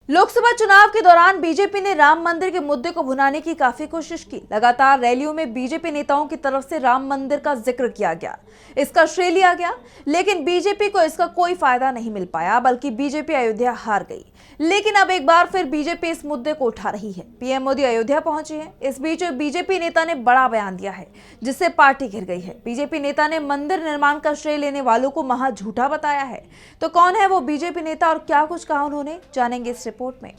लोकसभा चुनाव के दौरान बीजेपी ने राम मंदिर के मुद्दे को भुनाने की काफी कोशिश की। लगातार रैलियों में बीजेपी नेताओं की तरफ से राम मंदिर का जिक्र किया गया, इसका श्रेय लिया गया, लेकिन बीजेपी को इसका कोई फायदा नहीं मिल पाया, बल्कि बीजेपी अयोध्या हार गई। लेकिन अब एक बार फिर बीजेपी इस मुद्दे को उठा रही है। पीएम मोदी अयोध्या पहुंचे हैं। इस बीच बीजेपी नेता ने बड़ा बयान दिया है, जिससे पार्टी घिर गई है। बीजेपी नेता ने मंदिर निर्माण का श्रेय लेने वालों को महा झूठा बताया है। तो कौन है वो बीजेपी नेता और क्या कुछ कहा उन्होंने, जानेंगे इस रिपोर्ट में।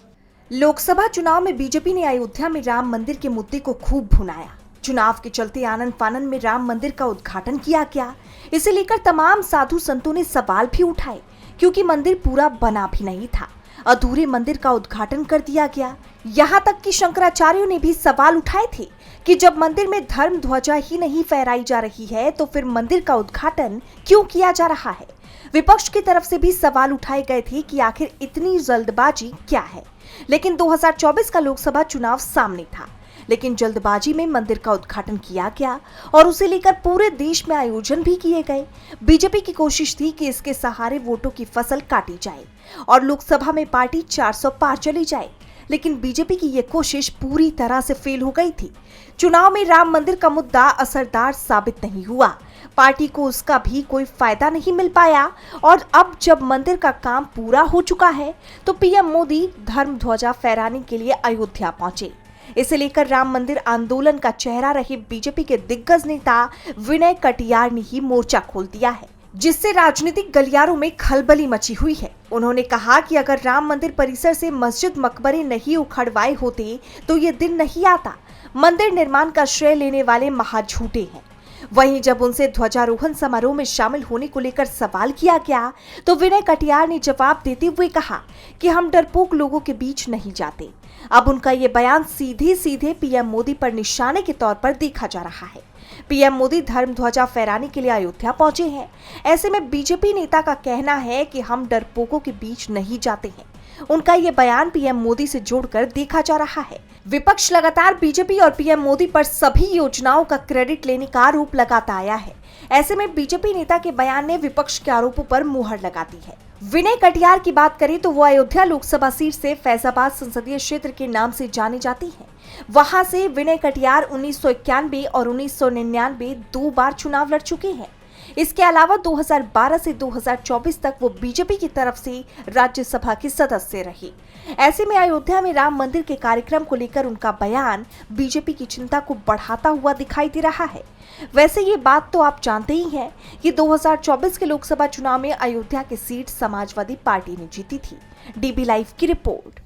लोकसभा चुनाव में बीजेपी ने अयोध्या में राम मंदिर के मुद्दे को खूब भुनाया। चुनाव के चलते आनन फानन में राम मंदिर का उद्घाटन किया गया। इसे लेकर तमाम साधु संतों ने सवाल भी उठाए, क्योंकि मंदिर पूरा बना भी नहीं था। अधूरे मंदिर का उद्घाटन कर दिया गया। यहाँ तक कि शंकराचार्यों ने भी सवाल उठाए थे कि जब मंदिर में धर्म ध्वजा ही नहीं फहराई जा रही है, तो फिर मंदिर का उद्घाटन क्यों किया जा रहा है। विपक्ष की तरफ से भी सवाल उठाए गए थे कि आखिर इतनी जल्दबाजी क्या है। लेकिन 2024 का लोकसभा चुनाव सामने था, लेकिन जल्दबाजी में मंदिर का उद्घाटन किया गया और उसे लेकर पूरे देश में आयोजन भी किए गए। बीजेपी की कोशिश थी कि इसके सहारे वोटों की फसल काटी जाए और लोकसभा में पार्टी 400 पार चली जाए, लेकिन बीजेपी की ये कोशिश पूरी तरह से फेल हो गई थी। चुनाव में राम मंदिर का मुद्दा असरदार साबित नहीं हुआ। पार्टी को उसका भी कोई फायदा नहीं मिल पाया और अब जब मंदिर का काम पूरा हो चुका है, तो पीएम मोदी धर्म ध्वजा फहराने के लिए अयोध्या पहुंचे। इसे लेकर राम मंदिर आंदोलन का चेहरा रहे बीजेपी के दिग्गज नेता विनय कटियार ने ही मोर्चा खोल दिया है, जिससे राजनीतिक गलियारों में खलबली मची हुई है। उन्होंने कहा कि अगर राम मंदिर परिसर से मस्जिद मकबरे नहीं उखड़वाए होते तो ये दिन नहीं आता। मंदिर निर्माण का श्रेय लेने वाले महाझूठे हैं। वहीं जब उनसे ध्वजारोहण समारोह में शामिल होने को लेकर सवाल किया गया, तो विनय कटियार ने जवाब देते हुए कहा कि हम डरपोक लोगों के बीच नहीं जाते। अब उनका ये बयान सीधे सीधे पीएम मोदी पर निशाने के तौर पर देखा जा रहा है। पीएम मोदी धर्म ध्वजा फहराने के लिए अयोध्या पहुंचे हैं। ऐसे में बीजेपी नेता का कहना है कि हम डरपोकों के बीच नहीं जाते हैं। उनका ये बयान पीएम मोदी से जोड़कर देखा जा रहा है। विपक्ष लगातार बीजेपी और पीएम मोदी पर सभी योजनाओं का क्रेडिट लेने का आरोप लगाता आया है। ऐसे में बीजेपी नेता के बयान ने विपक्ष के आरोपों पर मुहर लगा दी है। विनय कटियार की बात करें तो वो अयोध्या लोकसभा सीट से फैजाबाद संसदीय क्षेत्र के नाम से जानी जाती हैं। वहां से विनय कटियार 1991 और 1999 दो बार चुनाव लड़ चुके हैं। इसके अलावा 2012 से 2024 तक वो बीजेपी की तरफ से राज्यसभा के सदस्य रहे। ऐसे में अयोध्या में राम मंदिर के कार्यक्रम को लेकर उनका बयान बीजेपी की चिंता को बढ़ाता हुआ दिखाई दे रहा है। वैसे ये बात तो आप जानते ही हैं कि 2024 के लोकसभा चुनाव में अयोध्या की सीट समाजवादी पार्टी ने जीती थी। डीबी लाइव की रिपोर्ट।